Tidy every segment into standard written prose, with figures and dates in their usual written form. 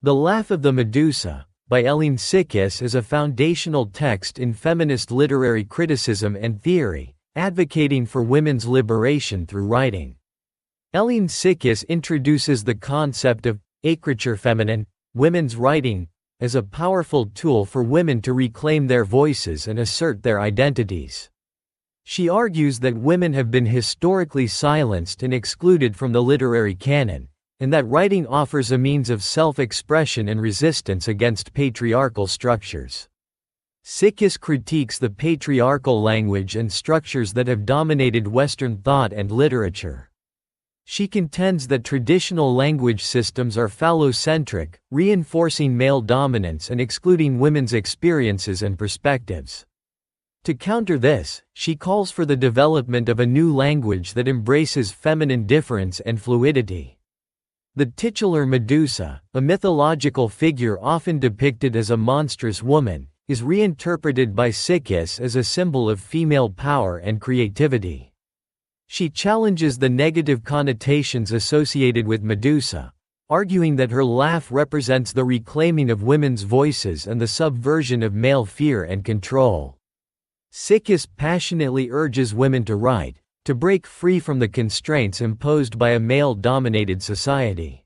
The Laugh of the Medusa, by Hélène Cixous, is a foundational text in feminist literary criticism and theory, advocating for women's liberation through writing. Hélène Cixous introduces the concept of écriture féminine, women's writing, as a powerful tool for women to reclaim their voices and assert their identities. She argues that women have been historically silenced and excluded from the literary canon, and that writing offers a means of self-expression and resistance against patriarchal structures. Cixous critiques the patriarchal language and structures that have dominated Western thought and literature. She contends that traditional language systems are phallocentric, reinforcing male dominance and excluding women's experiences and perspectives. To counter this, she calls for the development of a new language that embraces feminine difference and fluidity. The titular Medusa, a mythological figure often depicted as a monstrous woman, is reinterpreted by Cixous as a symbol of female power and creativity. She challenges the negative connotations associated with Medusa, arguing that her laugh represents the reclaiming of women's voices and the subversion of male fear and control. Cixous passionately urges women to write, to break free from the constraints imposed by a male-dominated society.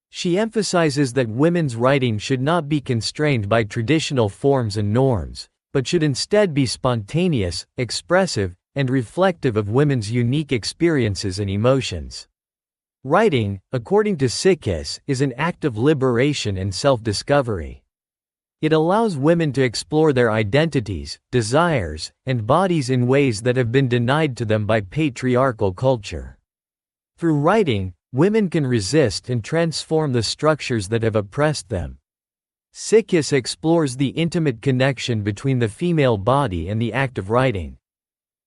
She emphasizes that women's writing should not be constrained by traditional forms and norms, but should instead be spontaneous, expressive, and reflective of women's unique experiences and emotions. Writing, according to Cixous, is an act of liberation and self-discovery. It allows women to explore their identities, desires, and bodies in ways that have been denied to them by patriarchal culture. Through writing, women can resist and transform the structures that have oppressed them. Cixous explores the intimate connection between the female body and the act of writing.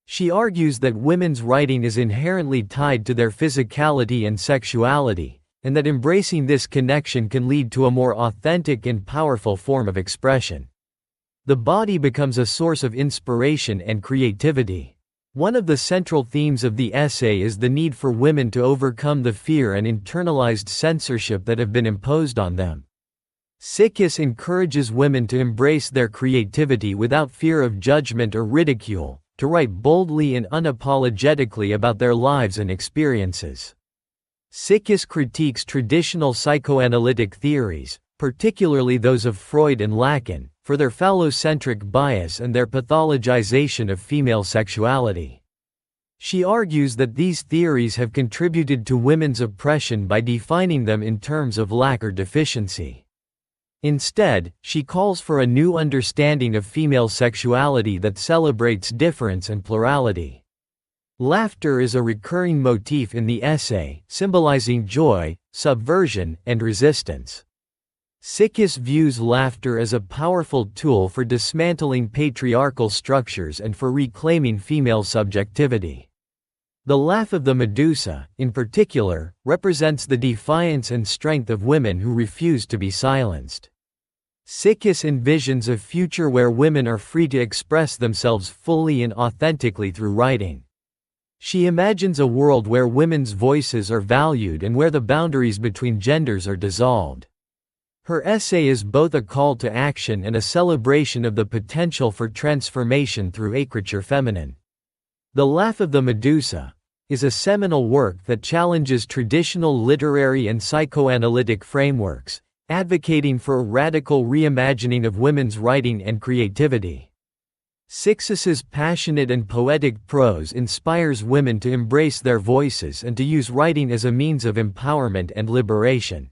She argues that women's writing is inherently tied to their physicality and sexuality, and that embracing this connection can lead to a more authentic and powerful form of expression. The body becomes a source of inspiration and creativity. One of the central themes of the essay is the need for women to overcome the fear and internalized censorship that have been imposed on them. Cixous encourages women to embrace their creativity without fear of judgment or ridicule, to write boldly and unapologetically about their lives and experiences. Cixous critiques traditional psychoanalytic theories, particularly those of Freud and Lacan, for their phallocentric bias and their pathologization of female sexuality. She argues that these theories have contributed to women's oppression by defining them in terms of lack or deficiency. Instead, she calls for a new understanding of female sexuality that celebrates difference and plurality. Laughter is a recurring motif in the essay, symbolizing joy, subversion, and resistance. Cixous views laughter as a powerful tool for dismantling patriarchal structures and for reclaiming female subjectivity. The Laugh of the Medusa, in particular, represents the defiance and strength of women who refuse to be silenced. Cixous envisions a future where women are free to express themselves fully and authentically through writing. She imagines a world where women's voices are valued and where the boundaries between genders are dissolved. Her essay is both a call to action and a celebration of the potential for transformation through écriture féminine. The Laugh of the Medusa is a seminal work that challenges traditional literary and psychoanalytic frameworks, advocating for a radical reimagining of women's writing and creativity. Cixous's passionate and poetic prose inspires women to embrace their voices and to use writing as a means of empowerment and liberation.